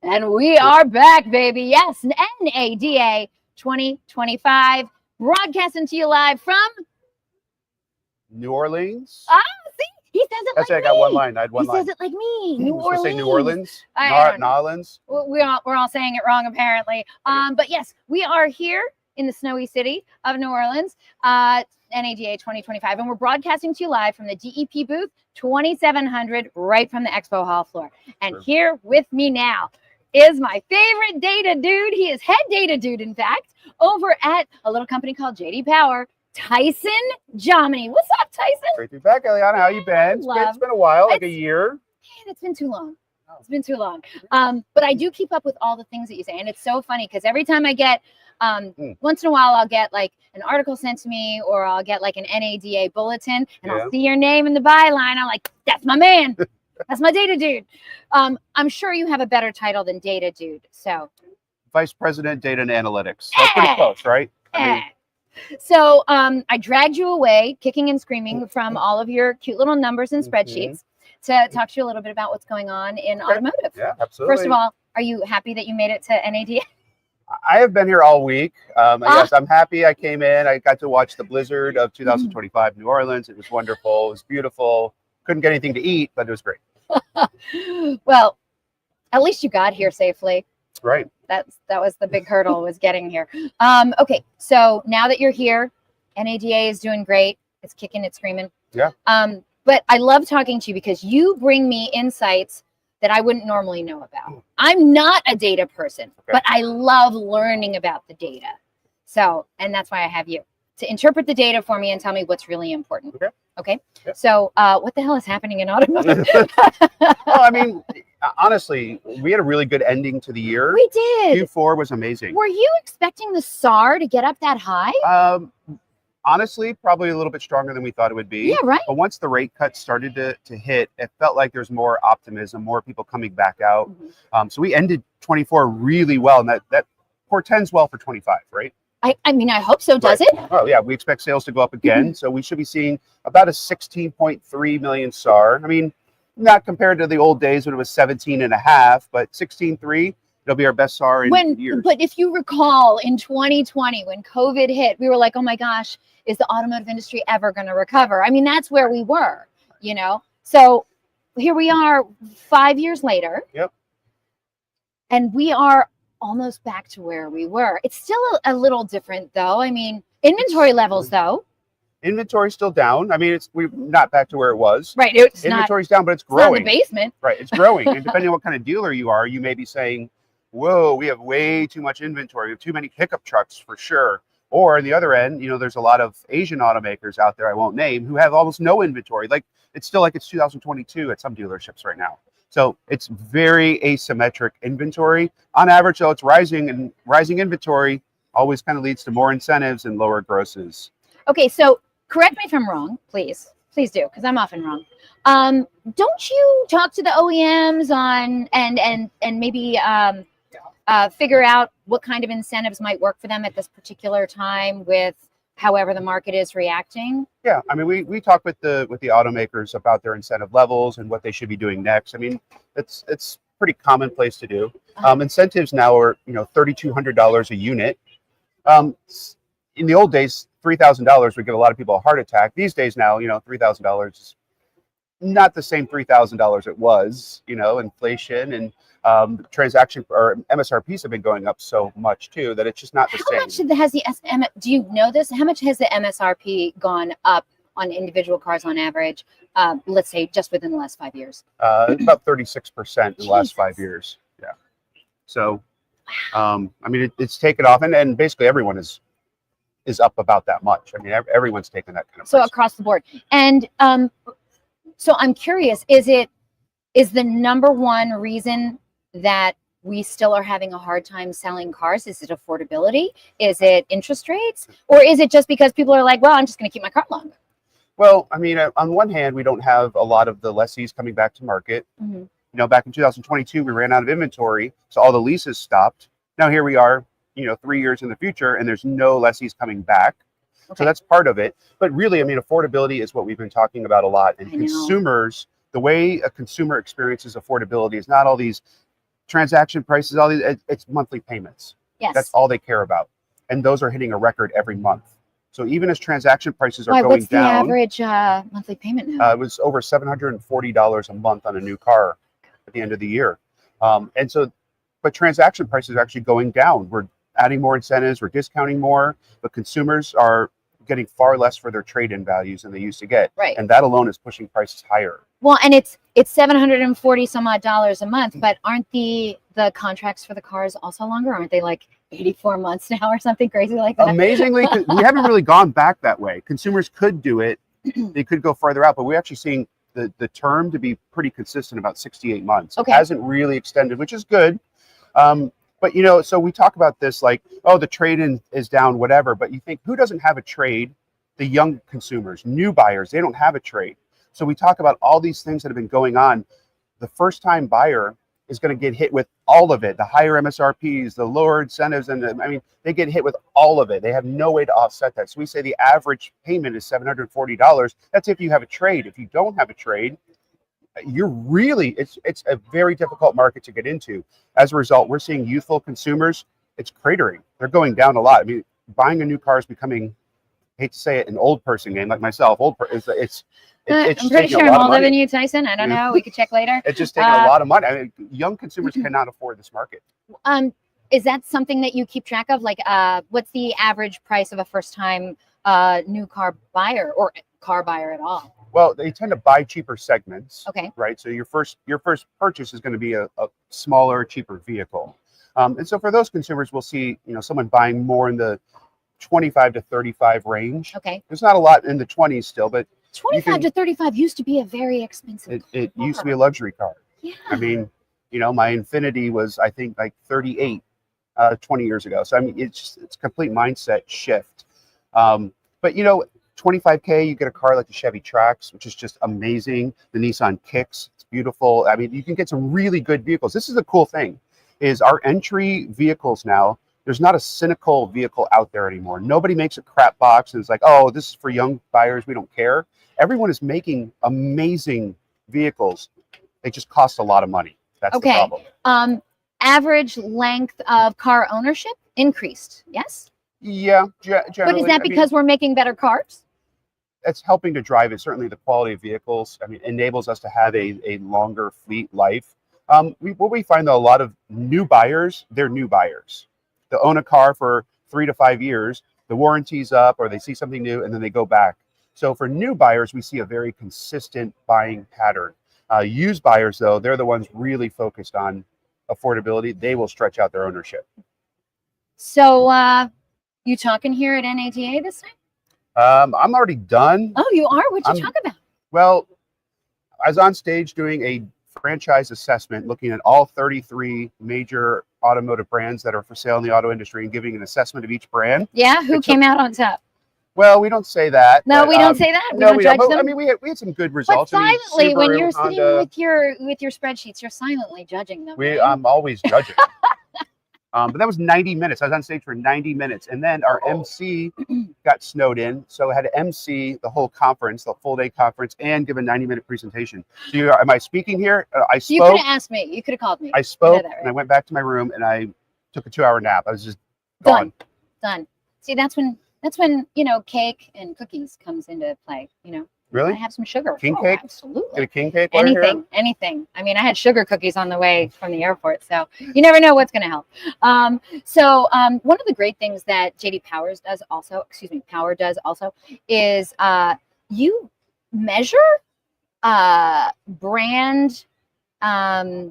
And we are back, baby. Yes, NADA 2025, broadcasting to you live from New Orleans. Ah, see, he says it That's like it. I got me. one line. I had one He line. says it like me. New I was Orleans. gonna say New Orleans. I don't know. Nolans. We're all saying it wrong, apparently. But yes, we are here in the snowy city of New Orleans, NADA 2025, and we're broadcasting to you live from the DEP booth 2700, right from the expo hall floor. And here with me now is my favorite data dude. He is head data dude, in fact, over at a little company called JD Power, Tyson Jominy. What's up, Tyson? Great to be back, Eliana. How you been? It's been a while, like a year. Man, it's been too long. It's been too long. But I do keep up with all the things that you say. And it's so funny because every time I get, once in a while, I'll get like an article sent to me, or I'll get like an NADA bulletin, and I'll see your name in the byline. I'm like, that's my man. That's my data dude. I'm sure you have a better title than data dude. So Vice President, Data and Analytics. That's pretty close, right? So I dragged you away kicking and screaming from all of your cute little numbers and spreadsheets to talk to you a little bit about what's going on in automotive. Yeah, absolutely. First of all, are you happy that you made it to NADA? I have been here all week. Yes, I'm happy I came in. I got to watch the blizzard of 2025 New Orleans. It was wonderful. It was beautiful. Couldn't get anything to eat, but it was great. Well, at least you got here safely. Right. That was the big hurdle, was getting here. Okay, so now that you're here, NADA is doing great. It's kicking, it's screaming. Yeah. But I love talking to you because you bring me insights that I wouldn't normally know about. I'm not a data person, but I love learning about the data. So, and that's why I have you to interpret the data for me and tell me what's really important. Okay. Yeah. So what the hell is happening in automotive? Well, I mean, honestly, we had a really good ending to the year. We did. Q4 was amazing. Were you expecting the SAR to get up that high? Honestly, probably a little bit stronger than we thought it would be. Yeah, right. But once the rate cuts started to hit, it felt like there's more optimism, more people coming back out. So we ended 24 really well, and that portends well for 25, right? I mean, I hope so. Does it? Oh, yeah. We expect sales to go up again. So we should be seeing about a 16.3 million SAR. I mean, not compared to the old days when it was 17 and a half, but 16.3. It'll be our best SAR in years. But if you recall, in 2020, when COVID hit, we were like, oh my gosh, is the automotive industry ever going to recover? I mean, that's where we were, you know? So here we are 5 years later. Yep. And we are almost back to where we were. It's still a little different, though. I mean, inventory levels, though. Inventory's still down. I mean, we're not back to where it was. Right. Inventory's down, but it's growing. It's not in the basement. Right. It's growing. And depending on what kind of dealer you are, you may be saying, whoa, we have way too much inventory. We have too many pickup trucks for sure. Or on the other end, you know, there's a lot of Asian automakers out there I won't name who have almost no inventory. Like it's still like it's 2022 at some dealerships right now. So it's very asymmetric inventory. On average, though, it's rising, and rising inventory always kind of leads to more incentives and lower grosses. Okay, so correct me if I'm wrong, please. Please do, because I'm often wrong. Don't you talk to the OEMs on and maybe figure out what kind of incentives might work for them at this particular time with however the market is reacting? Yeah, I mean, we talk with the automakers about their incentive levels and what they should be doing next. I mean, it's pretty commonplace to do. Incentives now are, you know, $3,200 a unit. In the old days, $3,000 would give a lot of people a heart attack. These days now, you know, $3,000 is not the same $3,000 it was. You know, inflation and transaction or MSRPs have been going up so much too that it's just not the same. How much has the do you know this? How much has the MSRP gone up on individual cars on average? Let's say just within the last 5 years. About 36% in the last 5 years. Yeah. So, I mean, it's taken off, and basically everyone is up about that much. I mean, everyone's taking that kind of. So across the board, and so I'm curious: is the number one reason that we still are having a hard time selling cars? Is it affordability? Is it interest rates? Or is it just because people are like, well, I'm just going to keep my car longer? Well, I mean, on one hand, we don't have a lot of the lessees coming back to market. You know, back in 2022, we ran out of inventory, so all the leases stopped. Now here we are, you know, 3 years in the future, and there's no lessees coming back. So that's part of it. But really, I mean, affordability is what we've been talking about a lot. And consumers, the way a consumer experiences affordability is not all these transaction prices, all these, it's monthly payments. Yes. That's all they care about. And those are hitting a record every month. So even as transaction prices are Why, going what's the down, average monthly payment now? it was over $740 a month on a new car at the end of the year. And so, but transaction prices are actually going down. We're adding more incentives, we're discounting more, but consumers are getting far less for their trade-in values than they used to get. Right. And that alone is pushing prices higher. Well, and it's $740 some odd a month, but aren't the contracts for the cars also longer? Aren't they like 84 months now or something crazy like that? Amazingly, we haven't really gone back that way. Consumers could do it. They could go farther out, but we're actually seeing the term to be pretty consistent, about 68 months. Okay. It hasn't really extended, which is good. But, you know, so we talk about this like, oh, the trade-in is down, whatever. But you think, who doesn't have a trade? The young consumers, new buyers, they don't have a trade. So we talk about all these things that have been going on. The first-time buyer is going to get hit with all of it, the higher MSRPs, the lower incentives, and I mean, they get hit with all of it. They have no way to offset that. So we say the average payment is $740. That's if you have a trade. If you don't have a trade, you're really, it's a very difficult market to get into. As a result, we're seeing youthful consumers, it's cratering. They're going down a lot. I mean, buying a new car is becoming, I hate to say it, an old person game like myself. It's I'm pretty sure I'm older than you, Tyson. I don't know. We could check later. It's just taking a lot of money. I mean, young consumers cannot afford this market. Is that something that you keep track of? Like, what's the average price of a first-time new car buyer or car buyer at all? Well, they tend to buy cheaper segments. Okay. Right. So your first purchase is going to be a smaller, cheaper vehicle. And so for those consumers, we'll see, you know, someone buying more in the 25 to 35 range. Okay. There's not a lot in the 20s still, but 25 to 35 used to be a very expensive car. It used to be a luxury car. Yeah. I mean, you know, my Infinity was, I think, like 38 20 years ago. So I mean, it's a complete mindset shift. But you know, 25K, you get a car like the Chevy Trax, which is just amazing. The Nissan Kicks, it's beautiful. I mean, you can get some really good vehicles. This is the cool thing, is our entry vehicles now, there's not a cynical vehicle out there anymore. Nobody makes a crap box and it's like, oh, this is for young buyers, we don't care. Everyone is making amazing vehicles. They just cost a lot of money. That's the problem. Average length of car ownership increased, yes? Yeah, generally. But is that because we're making better cars? It's helping to drive it. Certainly the quality of vehicles, I mean, enables us to have a longer fleet life. What we find though, a lot of new buyers, they're new buyers. They'll own a car for 3 to 5 years, the warranty's up or they see something new and then they go back. So for new buyers, we see a very consistent buying pattern. Used buyers though, they're the ones really focused on affordability. They will stretch out their ownership. So you talking here at NADA this time? I'm already done. Oh, you are? What'd you talk about? Well, I was on stage doing a franchise assessment, looking at all 33 major automotive brands that are for sale in the auto industry and giving an assessment of each brand. Yeah, who came out on top? Well, we don't say that. No, but, we don't say that. We don't judge them. I mean, we had some good results. But silently, Subaru, when you're Honda, sitting with your spreadsheets, you're silently judging them. Right? I'm always judging. But that was 90 minutes. I was on stage for 90 minutes. And then our MC got snowed in. So I had to MC the whole conference, the full day conference, and give a 90-minute presentation. So am I speaking here? I spoke. You could have asked me. You could have called me. I spoke, that, right? and I went back to my room, and I took a 2-hour nap. I was just gone. Done. See, that's when, you know, cake and cookies comes into play, you know. Really? I have some sugar. King cake? Absolutely. Get a king cake? Anything. I mean, I had sugar cookies on the way from the airport, so you never know what's going to help. One of the great things that Power does also, is you measure brand, what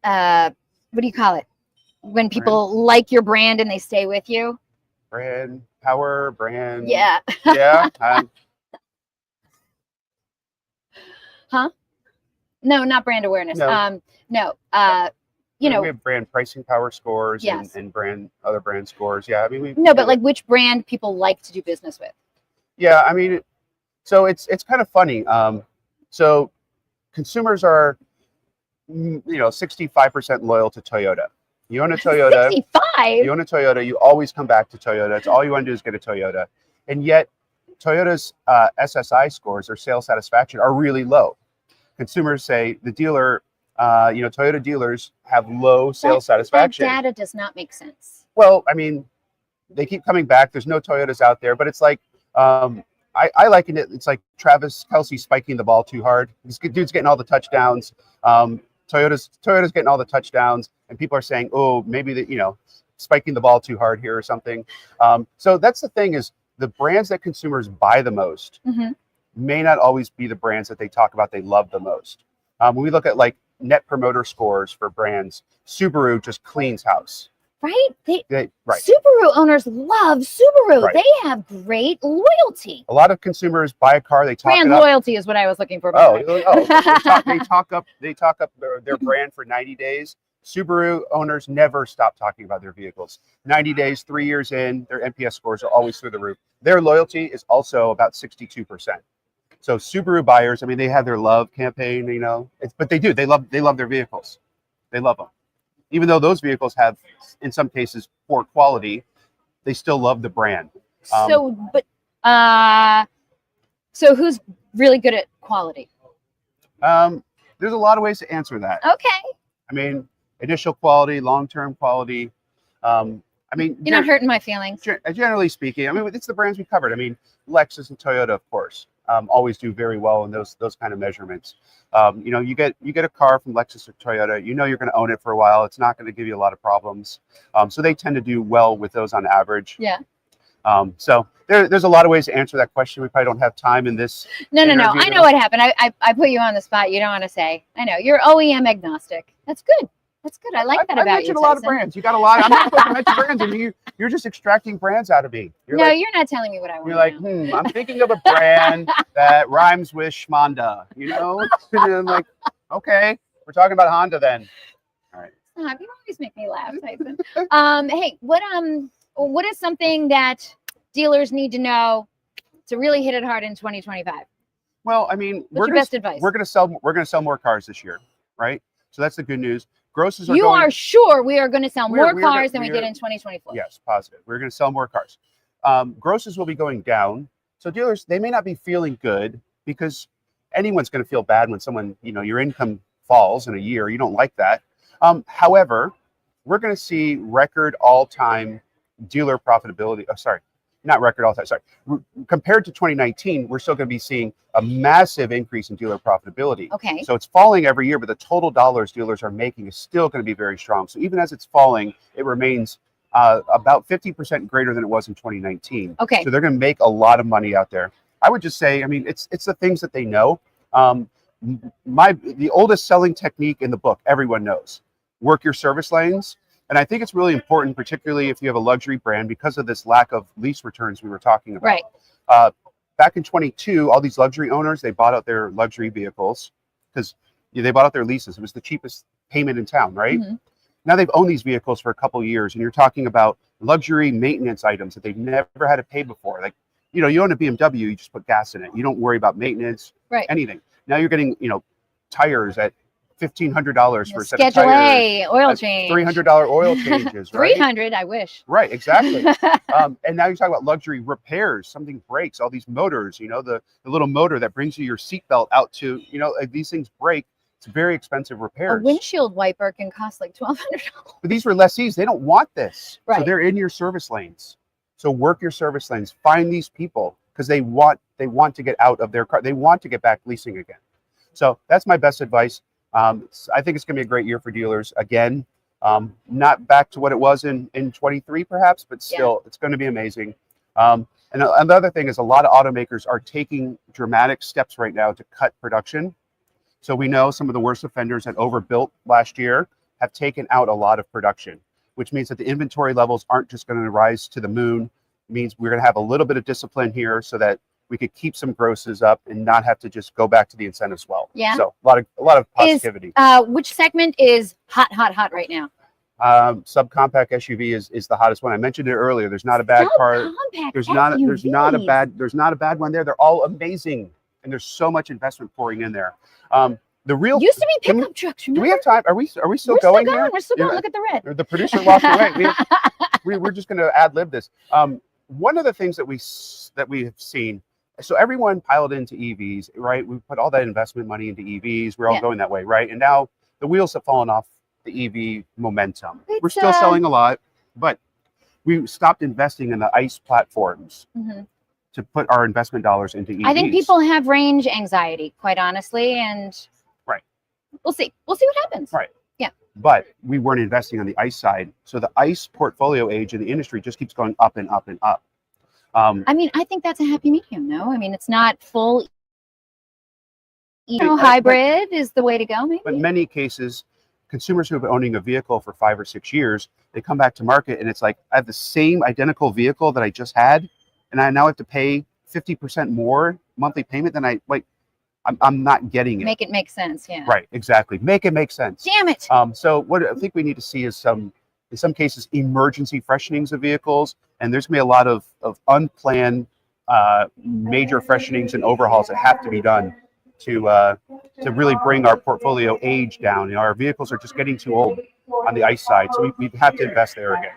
do you call it? When people like your brand and they stay with you? Brand power, brand. Yeah. Yeah. Huh? No, not brand awareness. No. You know, we have brand pricing power scores, yes, and other brand scores. Yeah, I mean, but like which brand people like to do business with. Yeah, I mean, so it's kind of funny. So consumers are, 65% loyal to Toyota. You own a Toyota. 65. You own a Toyota. You always come back to Toyota. That's all you want to do is get a Toyota, and yet Toyota's SSI scores or sales satisfaction are really low. Consumers say the dealer Toyota dealers have low sales satisfaction. That data does not make sense. Well, I mean, they keep coming back. There's no Toyotas out there, but it's like, I liken it. It's like Travis Kelce spiking the ball too hard. This dude's getting all the touchdowns. Toyota's getting all the touchdowns, and people are saying, oh, maybe that, spiking the ball too hard here or something. So that's the thing, is the brands that consumers buy the most may not always be the brands that they talk about they love the most. When we look at like net promoter scores for brands, Subaru just cleans house. Right? Right. Subaru owners love Subaru. Right. They have great loyalty. A lot of consumers buy a car, they talk Brand it up. loyalty is what I was looking for. They talk up their brand for 90 days. Subaru owners never stop talking about their vehicles. 90 days, 3 years in, their NPS scores are always through the roof. Their loyalty is also about 62%. So Subaru buyers, I mean, they have their love campaign, but they love their vehicles. They love them. Even though those vehicles have, in some cases, poor quality, they still love the brand. So who's really good at quality? There's a lot of ways to answer that. Okay. I mean, initial quality, long-term quality. You're not hurting my feelings. Generally speaking, I mean, it's the brands we covered. I mean, Lexus and Toyota, of course, always do very well in those kind of measurements. You get a car from Lexus or Toyota, you're going to own it for a while. It's not going to give you a lot of problems. So they tend to do well with those on average. Yeah. So there's a lot of ways to answer that question. We probably don't have time in this. No. I know what happened. I put you on the spot. You don't want to say. I know you're OEM agnostic. That's good. That's good. I like that about you. I mentioned a lot of brands. You got a lot. I'm not supposed to mention brands, and you're just extracting brands out of me. You're not telling me what I want. You're like, I'm thinking of a brand that rhymes with Schmonda. And I'm like, okay, we're talking about Honda then. All right. Stop. You always make me laugh, Tyson. Hey, what is something that dealers need to know to really hit it hard in 2025? Well, I mean, what's your best advice? We're gonna sell more cars this year, right? So that's the good news. Grosses are are sure we are going to sell more cars than we did in 2024. Yes, positive. We're going to sell more cars. Grosses will be going down. So dealers, they may not be feeling good, because anyone's going to feel bad when someone, your income falls in a year. You don't like that. However, we're going to see record all-time dealer profitability. Oh, sorry. Not record all time. Sorry. Compared to 2019, we're still going to be seeing a massive increase in dealer profitability. Okay. So it's falling every year, but the total dollars dealers are making is still going to be very strong. So even as it's falling, it remains about 50% greater than it was in 2019. Okay. So they're going to make a lot of money out there. I would just say, I mean, it's the things that they know. The oldest selling technique in the book, everyone knows: work your service lanes. And I think it's really important, particularly if you have a luxury brand, because of this lack of lease returns we were talking about. Right. Back in 22, all these luxury owners, they bought out their luxury vehicles because they bought out their leases. It was the cheapest payment in town, right? Mm-hmm. Now they've owned these vehicles for a couple of years, and you're talking about luxury maintenance items that they've never had to pay before. Like, you own a BMW, you just put gas in it. You don't worry about maintenance, anything. Now you're getting, tires at $1,500 for a set of tires. Schedule A, oil change. $300 oil changes, right? $300, I wish. Right, exactly. And now you're talking about luxury repairs. Something breaks, all these motors, the little motor that brings you your seatbelt out to, these things break. It's very expensive repairs. A windshield wiper can cost like $1,200. But these were lessees. They don't want this. Right. So they're in your service lanes. So work your service lanes. Find these people, because they want to get out of their car. They want to get back leasing again. So that's my best advice. I think it's going to be a great year for dealers. Again, not back to what it was in 23 perhaps, but still it's going to be amazing. And another thing is, a lot of automakers are taking dramatic steps right now to cut production. So we know some of the worst offenders that overbuilt last year have taken out a lot of production, which means that the inventory levels aren't just going to rise to the moon. It means we're going to have a little bit of discipline here so that we could keep some grosses up and not have to just go back to the incentives well. Yeah. So a lot of positivity. Which segment is hot right now? Subcompact SUV is the hottest one. I mentioned it earlier. There's not a bad car. There's not a bad one there. They're all amazing, and there's so much investment pouring in there. The real used to be pickup trucks. Remember? Do we have time? Are we still going here? We're still going. Look at the red. The producer walked away. We're just going to ad lib this. One of the things that we have seen. So everyone piled into EVs, right? We put all that investment money into EVs. We're all going that way, right? And now the wheels have fallen off the EV momentum. We're It's, still selling a lot, but we stopped investing in the ICE platforms to put our investment dollars into EVs. I think people have range anxiety, quite honestly, and right. We'll see. We'll see what happens. Right. Yeah. But we weren't investing on the ICE side, so the ICE portfolio age in the industry just keeps going up and up and up. I mean, I think that's a happy medium, though. I mean, it's not full. Hybrid is the way to go, maybe. But in many cases, consumers who have been owning a vehicle for 5 or 6 years, they come back to market and it's like, I have the same identical vehicle that I just had, and I now have to pay 50% more monthly payment than I'm not getting it. Make it make sense, yeah. Right, exactly. Make it make sense. Damn it. So what I think we need to see is in some cases, emergency freshenings of vehicles, and there's gonna be a lot of unplanned major freshenings and overhauls that have to be done to really bring our portfolio age down. You know, our vehicles are just getting too old on the ICE side, so we have to invest there again.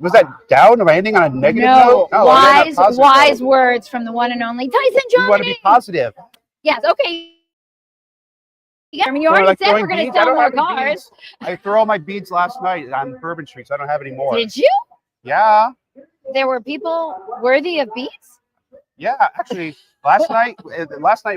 Was that down? Am I ending on a negative note? No, wise words from the one and only Tyson Jominy. You want to be positive. Yes, okay. Yeah, I mean, you already said we're going to sell more cars. I threw all my beads last night on Bourbon Street, so I don't have any more. Did you? Yeah. There were people worthy of beads? Yeah, actually, last night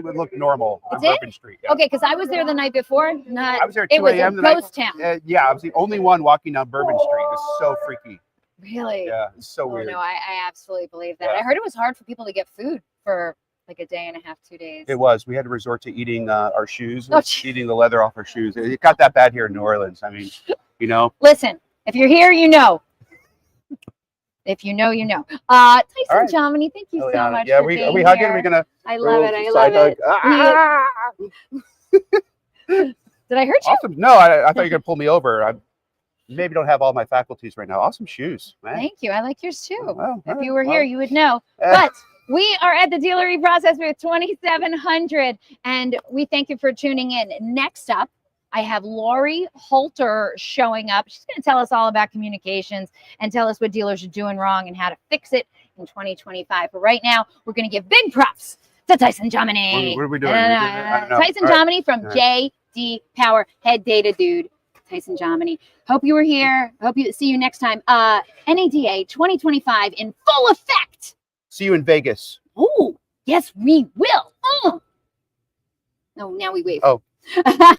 would look normal on Bourbon Street. Yeah. Okay, because I was there the night before. I was there at 2 a.m. It was a ghost town. Yeah, I was the only one walking down Bourbon Street. It was so freaky. Really? Yeah, it's so weird. No, I absolutely believe that. Yeah. I heard it was hard for people to get food for like a day and a half, 2 days. It was. We had to resort to eating our shoes, Oh, eating the leather off our shoes. It got that bad here in New Orleans. I mean, you know. Listen, if you're here, you know. If you know, you know. Tyson Jominy, thank you so much. Yeah, for being are we hugging? here. Are we gonna? I love it. I love it. Did I hurt you? Awesome. No, I thought you were gonna pull me over. I maybe don't have all my faculties right now. Awesome shoes, man. Thank you. I like yours too. Oh, well, if you were here, you would know. But we are at the dealer eProcess booth 2700, and we thank you for tuning in. Next up, I have Lori Holter showing up. She's going to tell us all about communications and tell us what dealers are doing wrong and how to fix it in 2025. But right now, we're going to give big props to Tyson Jominy. What are we doing? Tyson Jominy from JD Power, head data dude. Tyson Jominy. Hope you were here. Hope you see you next time. NADA 2025 in full effect. See you in Vegas. Oh, yes, we will. No, now we wave. Oh.